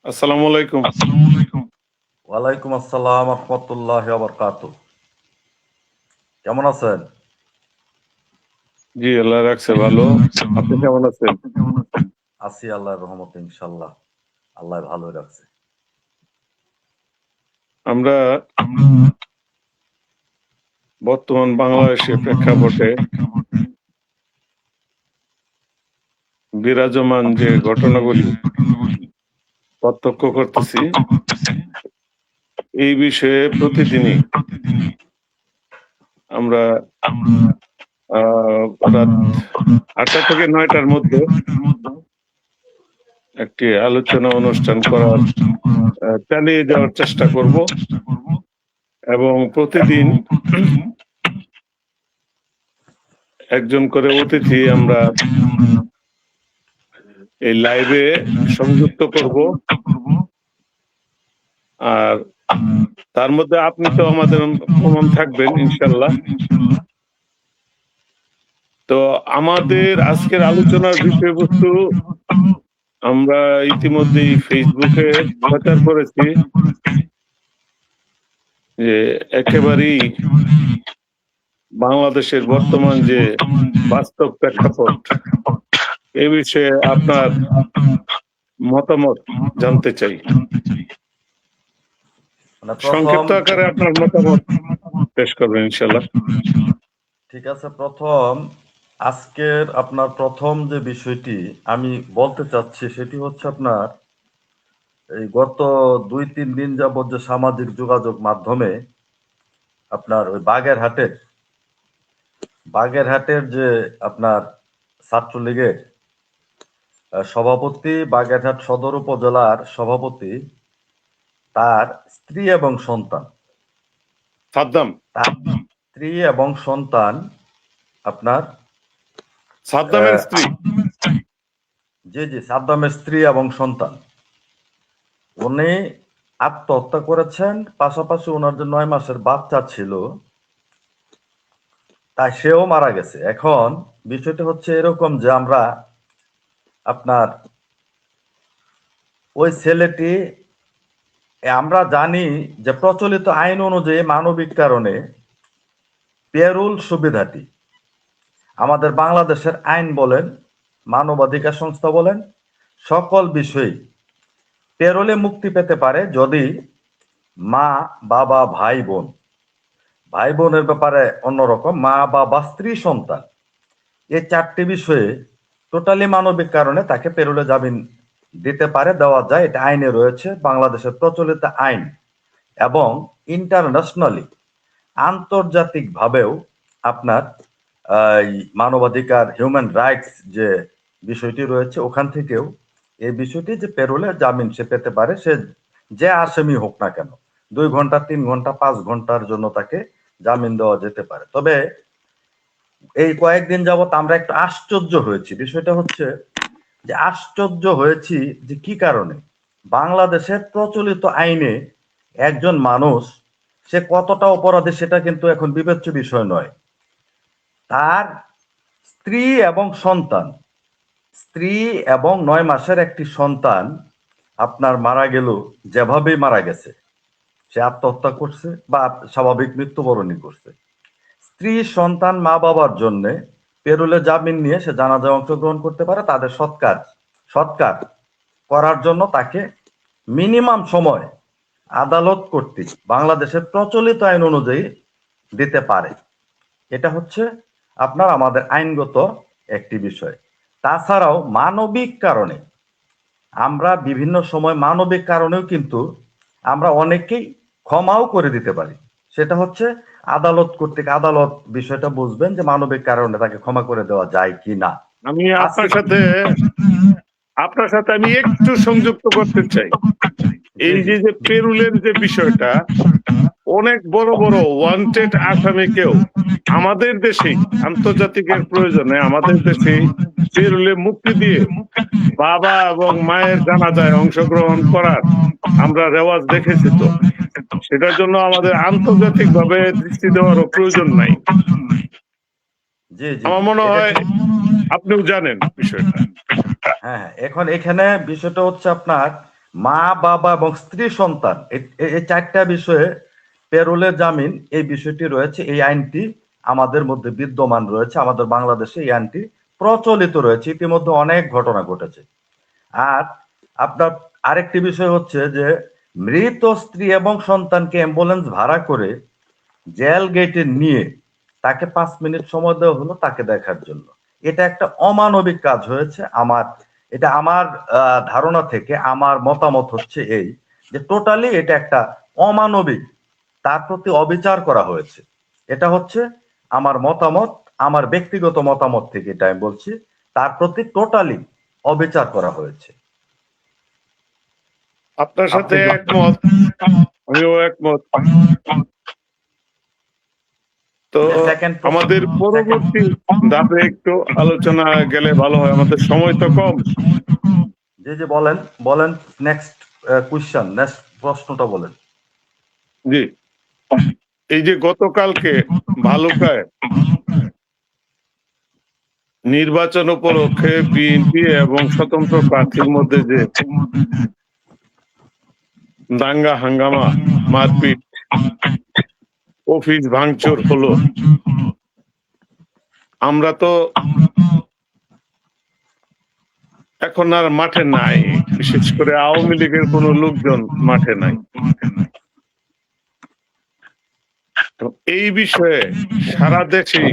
আসসালামু আলাইকুম। ওয়ালাইকুম আসসালাম রহমতুল্লাহ বারকাতু। কেমন আছেন? জি, আল্লাহ রাখছে ভালো। আপনি কেমন আছেন? আছি আল্লাহর রহমতে ইনশাল্লাহ। আল্লাহ ভালো রাখছে। আমরা বর্তমান বাংলাদেশের প্রেক্ষাপটে বিরাজমান যে ঘটনাগুলি প্রত্যক্ষ করতেছি, এই বিষয়ে প্রতিদিনই আমরা রাত ৮টা থেকে ৯টার মধ্যে একটি আলোচনা অনুষ্ঠান করার চালিয়ে যাওয়ার চেষ্টা করব এবং প্রতিদিন একজন করে অতিথি আমরা এই লাইভে সংযুক্ত করব। আর তার মধ্যে আপনি তো আমাদের কমন থাকবেন ইনশাল্লাহ। তো আমাদের আজকের আলোচনার বিষয়বস্তু আমরা ইতিমধ্যেই ফেসবুকে প্রচার করেছি যে একেবারেই বাংলাদেশের বর্তমান যে বাস্তব প্রেক্ষাপট এ বিষয়ে আপনার মতামত জানতে চাই। মানে প্রথম সংক্ষিপ্ত আকারে আপনার মতামত পেশ করবেন ইনশাল্লাহ। ঠিক আছে, আপনার প্রথম যে বিষয়টি আমি বলতে চাচ্ছি সেটি হচ্ছে আপনার এই গত ২-৩ দিন যাবত যে সামাজিক যোগাযোগ মাধ্যমে আপনার ওই বাগেরহাটের যে আপনার ছাত্রলীগের সভাপতি, বাগেরহাট সদর উপজেলার সভাপতি, তার স্ত্রী এবং সন্তান সাদ্দাম তার স্ত্রী এবং সন্তান আপনার সাদ্দামের স্ত্রী। জি জি, সাদ্দামের স্ত্রী এবং সন্তান উনি আত্মহত্যা করেছেন। পাশাপাশি ওনার যে ৯ মাসের বাচ্চা ছিল তাই সেও মারা গেছে। এখন বিষয়টা হচ্ছে এরকম যে আপনার ওই ছেলেটি, আমরা জানি যে প্রচলিত আইন অনুযায়ী মানবিক কারণে পেরোল সুবিধাটি আমাদের বাংলাদেশের আইন বলেন, মানবাধিকার সংস্থা বলেন, সকল বিষয়ে পেরোলে মুক্তি পেতে পারে যদি মা, বাবা, ভাই বোনের ব্যাপারে অন্যরকম, মা, বাবা, স্ত্রী, সন্তান, এই 4টি বিষয়ে টোটালি মানবিক কারণে তাকে পেরোলে জামিন দিতে পারে, দেওয়া যায়। এটা আইনে রয়েছে, বাংলাদেশের প্রচলিত আইন। এবং ইন্টারন্যাশনালি, আন্তর্জাতিক ভাবেও আপনার এই মানবাধিকার, হিউম্যান রাইটস যে বিষয়টি রয়েছে, ওখান থেকেও এই বিষয়টি যে পেরোলে জামিন সে পেতে পারে, সে যে আসামি হোক না কেন, 2 ঘন্টা, 3 ঘন্টা, 5 ঘন্টার জন্য তাকে জামিন দেওয়া যেতে পারে। তবে এই কয়েকদিন যাবত আমরা একটু আশ্চর্য হয়েছি। বিষয়টা হচ্ছে যে আশ্চর্য হয়েছি যে কি কারণে বাংলাদেশের প্রচলিত আইনে একজন মানুষ সে কতটা অপরাধী সেটা কিন্তু এখন বিবেচ্য বিষয় নয়। তার স্ত্রী এবং সন্তান, স্ত্রী এবং 9 মাসের একটি সন্তান আপনার মারা গেল, যেভাবেই মারা গেছে, সে আত্মহত্যা করছে বা স্বাভাবিক মৃত্যুবরণী করছে। স্ত্রী, সন্তান, মা বাবার জন্য পেরোলে জামিন নিয়ে সে জানাজায় অংশগ্রহণ করতে পারে। তাদের সৎকার করার জন্য তাকে মিনিমাম সময় আদালত কর্তৃক বাংলাদেশের প্রচলিত আইন অনুযায়ী দিতে পারে। এটা হচ্ছে আপনার আমাদের আইনগত একটি বিষয়। তাছাড়াও মানবিক কারণে আমরা বিভিন্ন সময় মানবিক কারণেও কিন্তু আমরা অনেকেই ক্ষমাও করে দিতে পারি। সেটা হচ্ছে আদালত কর্তৃক, আদালত বিষয়টা বুঝবেন যে মানবিক কারণে তাকে ক্ষমা করে দেওয়া যায় কি না। আমি আজকে আপনার সাথে আমি একটু সংযুক্ত করতে চাই। জি এই জি যে পেরুলের যে বিষয়টা, অনেক বড় বড় ওয়ান্টেড আসামিকেও আমাদের দেশেই আন্তর্জাতিকের প্রয়োজনে আমাদের দেশেই পেরুলে মুক্তি দিয়ে বাবা এবং মায়ের জানাজায় অংশগ্রহণ করার আমরা রেওয়াজ দেখেছি। তো সেটার জন্য আমাদের আন্তর্জাতিক ভাবে দৃষ্টি দেওয়ারও প্রয়োজন নাই। জি জি আমার জি মনে এটা হয় ঠিক। আপনিও জানেন বিষয়টা। হ্যাঁ, এখন এখানে বিষয়টা হচ্ছে আপনার মা বাবা এবং স্ত্রী সন্তান এই চারটা বিষয়ে পেরোলের জামিন এই বিষয়টি রয়েছে। এই আইনটি আমাদের মধ্যে বিদ্যমান রয়েছে, আমাদের বাংলাদেশে এই আইনটি প্রচলিত রয়েছে, ইতিমধ্যে অনেক ঘটনা ঘটেছে। আর আপনার আরেকটি বিষয় হচ্ছে যে মৃত স্ত্রী এবং সন্তানকে অ্যাম্বুলেন্স ভাড়া করে জেল গেটে নিয়ে তাকে 5 মিনিট সময় দেওয়া হলো তাকে দেখার জন্য। এটা একটা অমানবিক কাজ হয়েছে। এটা আমার ধারণা থেকে আমার মতামত হচ্ছে এই যে টোটালি এটা একটা অমানবিক, তার প্রতি অবিচার করা হয়েছে। এটা হচ্ছে আমার মতামত, আমার ব্যক্তিগত মতামত থেকে এটা আমি বলছি, তার প্রতি টোটালি অবিচার করা হয়েছে। আপনার সাথে আপনি একমত, আমিও একমত। তো সেকেন্ড আমাদের পরবর্তী ধাপে একটু আলোচনা গেলে ভালো হয়, আমাদের সময় তো কম। জি জি, বলেন বলেন, নেক্সট কোশ্চেন, নেক্সট প্রশ্নটা বলেন। জি, এই যে গতকালকে ভালুকায় নির্বাচন উপলক্ষে বিএনপি এবং স্বতন্ত্র প্রার্থীর মধ্যে যে দাঙ্গা হাঙ্গামা, মারপিট, অফিস ভাঙচুর হলো, আমরা তো এখন আর মাঠে নাই, বিশেষ করে আওয়ামী লীগের কোন লোকজন মাঠে নাই। তো এই বিষয়ে সারা দেশে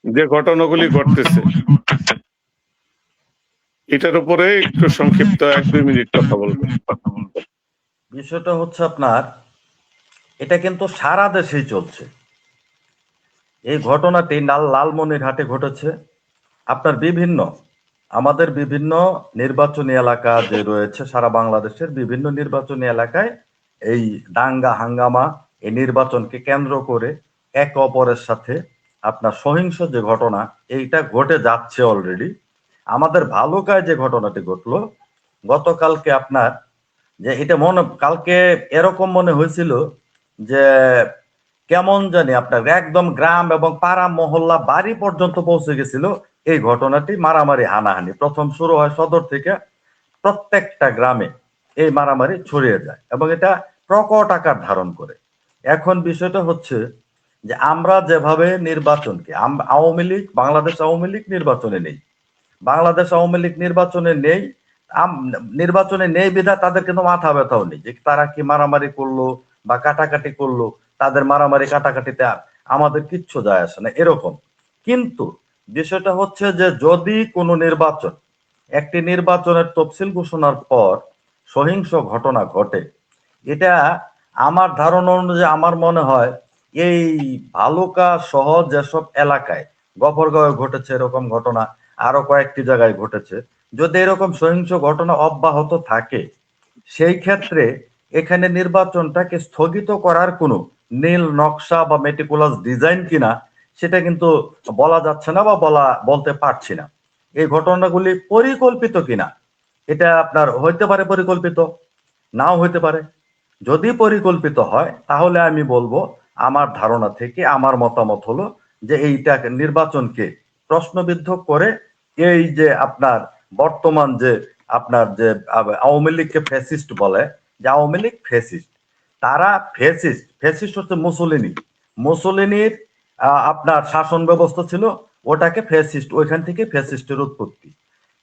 যে ঘটনাগুলি ঘটতেছে এটার উপরে একটু সংক্ষিপ্ত 1-2 মিনিট কথা বলবেন। বিষয়টা হচ্ছে আপনার, এটা কিন্তু সারা দেশেই চলছে। এই ঘটনাটি লালমনিরহাটে ঘটেছে। আপনার আমাদের বিভিন্ন নির্বাচনী এলাকা যে রয়েছে সারা বাংলাদেশের বিভিন্ন নির্বাচনী এলাকায় এই দাঙ্গা হাঙ্গামা, এই নির্বাচনকে কেন্দ্র করে একে অপরের সাথে আপনার সহিংস যে ঘটনা এইটা ঘটে যাচ্ছে অলরেডি। আমাদের ভালুকায় যে ঘটনাটি ঘটলো গতকালকে, আপনার যে এটা কালকে এরকম মনে হয়েছিল যে কেমন জানি আপনার একদম গ্রাম এবং পাড়া মহল্লা বাড়ি পর্যন্ত পৌঁছে গেছিল এই ঘটনাটি। মারামারি হানাহানি প্রথম শুরু হয় সদর থেকে, প্রত্যেকটা গ্রামে এই মারামারি ছড়িয়ে যায় এবং এটা প্রকট আকার ধারণ করে। এখন বিষয়টা হচ্ছে যে আমরা যেভাবে নির্বাচনকে, আওয়ামী লীগ, বাংলাদেশ আওয়ামী লীগ নির্বাচনে নেই, বাংলাদেশ আওয়ামী লীগ নির্বাচনে নেই, নির্বাচনে নেই বিধায় তাদের কিন্তু মাথা ব্যথাও নেই যে তারা কি মারামারি করলো বা কাটাকাটি করলো, তাদের মারামারি কাটাকাটিতে আমাদের কিচ্ছু যায় আসে না এরকম। কিন্তু বিষয়টা হচ্ছে যে যদি কোনো নির্বাচন, একটি নির্বাচনের তফসিল ঘোষণার পর সহিংস ঘটনা ঘটে, এটা আমার ধারণা অনুযায়ী আমার মনে হয় এই ভালুকা সহ যেসব এলাকায়, গফরগাঁওয়ে ঘটেছে এরকম ঘটনা, আরো কয়েকটি জায়গায় ঘটেছে, যদি এরকম সহিংস ঘটনা অব্যাহত থাকে সেই ক্ষেত্রে এখানে নির্বাচনটাকে স্থগিত করার কোনো নীল নকশা বা মেটিকুলাস ডিজাইন কিনা সেটা কিন্তু বলা যাচ্ছে না বা বলতে পারছি না। এই ঘটনাগুলি পরিকল্পিত কিনা এটা আপনার হইতে পারে, পরিকল্পিত নাও হইতে পারে। যদি পরিকল্পিত হয় তাহলে আমি বলবো, আমার ধারণা থেকে আমার মতামত হলো যে এইটা নির্বাচনকে প্রশ্নবিদ্ধ করে এই যে আপনার বর্তমান যে আপনার যে আওয়ামী লীগকে ফ্যাসিস্ট বলে, যে আওয়ামী লীগ ফ্যাসিস্ট, তারা ফ্যাসিস্ট হচ্ছে মুসোলিনির আপনার শাসন ব্যবস্থা ছিল, ওটাকে ফ্যাসিস্ট, ওইখান থেকে ফ্যাসিস্টের উৎপত্তি।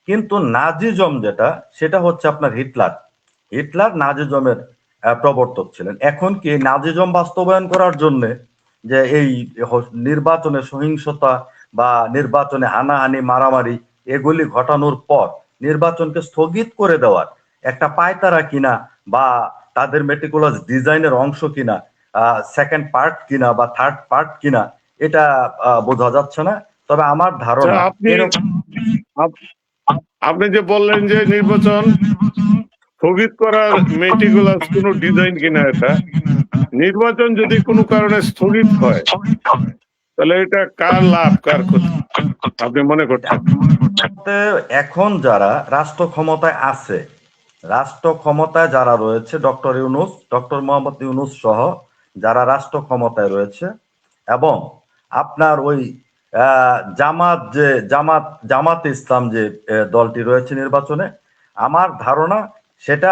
কিন্তু নাজিজম যেটা, সেটা হচ্ছে আপনার হিটলার নাজিজমের প্রবর্তক ছিলেন। এখন কি নাজিজম বাস্তবায়ন করার জন্য যে এই নির্বাচনে সহিংসতা বা নির্বাচনে হানাহানি মারামারি এগুলি ঘটানোর পর নির্বাচনকে স্থগিত করে দেওয়ার একটা পায়তারা কিনা বা তাদের মেটিকুলাস ডিজাইনের অংশ কিনা, সেকেন্ড পার্ট কিনা বা থার্ড পার্ট কিনা এটা বোঝা যাচ্ছে না। তবে আমার ধারণা এরকম। আপনি যে বললেন যে নির্বাচন স্থগিত করার মেটিকুলাস কোন ডিজাইন কিনা, এটা নির্বাচন যদি কোনো কারণে স্থগিত হয় তাহলে এটা কার লাভ কার ক্ষতি আপনি মনে করছেন? এখন যারা রাষ্ট্র ক্ষমতায় আছে, রাষ্ট্র ক্ষমতায় যারা রয়েছে, ডক্টর মোহাম্মদ ইউনূস সহ যারা রাষ্ট্র ক্ষমতায় রয়েছে এবং আপনার ওই জামাত ইসলাম যে দলটি রয়েছে নির্বাচনে, আমার ধারণা সেটা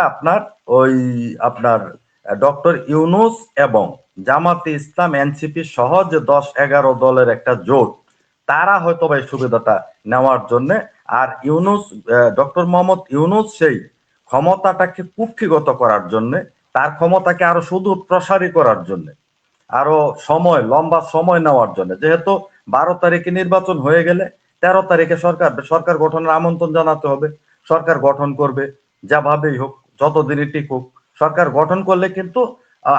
আপনার ডক্টর ইউনূস এবং জামাতে ইসলাম এনসিপি সহ যে 10-11 দলের একটা জোট, তারা হয়তো এই সুবিধাটা নেওয়ার জন্য। আর ডক্টর মোহাম্মদ ইউনূস সেই ক্ষমতাটাকে কুক্ষিগত করার জন্য, তার ক্ষমতাকে আরো সুদূর প্রসারী করার জন্য, আরো লম্বা সময় নেওয়ার জন্য। যেহেতু 12 তারিখে নির্বাচন হয়ে গেলে 13 তারিখে সরকার গঠনের আমন্ত্রণ জানাতে হবে। সরকার গঠন করবে, যাভাবেই হোক, যতদিনই টিকুক। সরকার গঠন করলে কিন্তু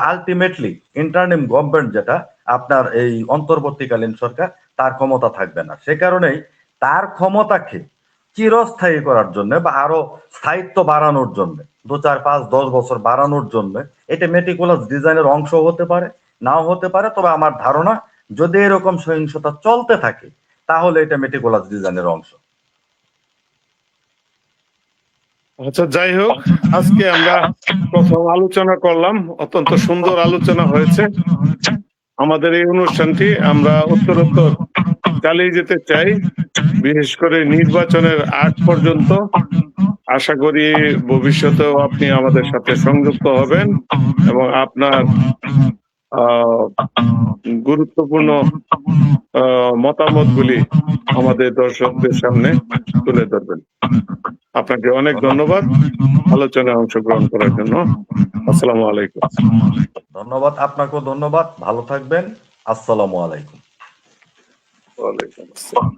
আলটিমেটলি ইন্টারিম গভর্নমেন্ট, যেটা আপনার এই অন্তর্বর্তীকালীন সরকার, তার ক্ষমতা থাকবে না। সে কারণেই তার ক্ষমতাকে চিরস্থায়ী করার জন্য বা আরো স্থায়িত্ব বাড়ানোর জন্য, 2, 4, 5, 10 বছর বাড়ানোর জন্য, এটা মেটিকুলাস ডিজাইনের অংশ হতে পারে, নাও হতে পারে। তবে আমার ধারণা, যদি এরকম সহিংসতা চলতে থাকে, তাহলে এটা মেটিকুলাস ডিজাইনের অংশ। আচ্ছা, যাই হোক, আজকে আমরা প্রথম আলোচনা করলাম, অত্যন্ত সুন্দর আলোচনা হয়েছে। আমাদের এই অনুষ্ঠানটি আমরা উত্তরোত্তর চালিয়ে যেতে চাই, বিশেষ করে নির্বাচনের আগ পর্যন্ত। আশা করি ভবিষ্যতেও আপনি আমাদের সাথে সংযুক্ত হবেন এবং আপনার গুরুত্বপূর্ণ মতামতগুলি আমাদের দর্শকদের সামনে তুলে ধরবেন। আপনাকে অনেক ধন্যবাদ আলোচনায় অংশগ্রহণ করার জন্য। আসসালামু আলাইকুম। ধন্যবাদ, আপনাকেও ধন্যবাদ। ভালো থাকবেন। আসসালামু আলাইকুম। ওয়ালাইকুম আসসালাম।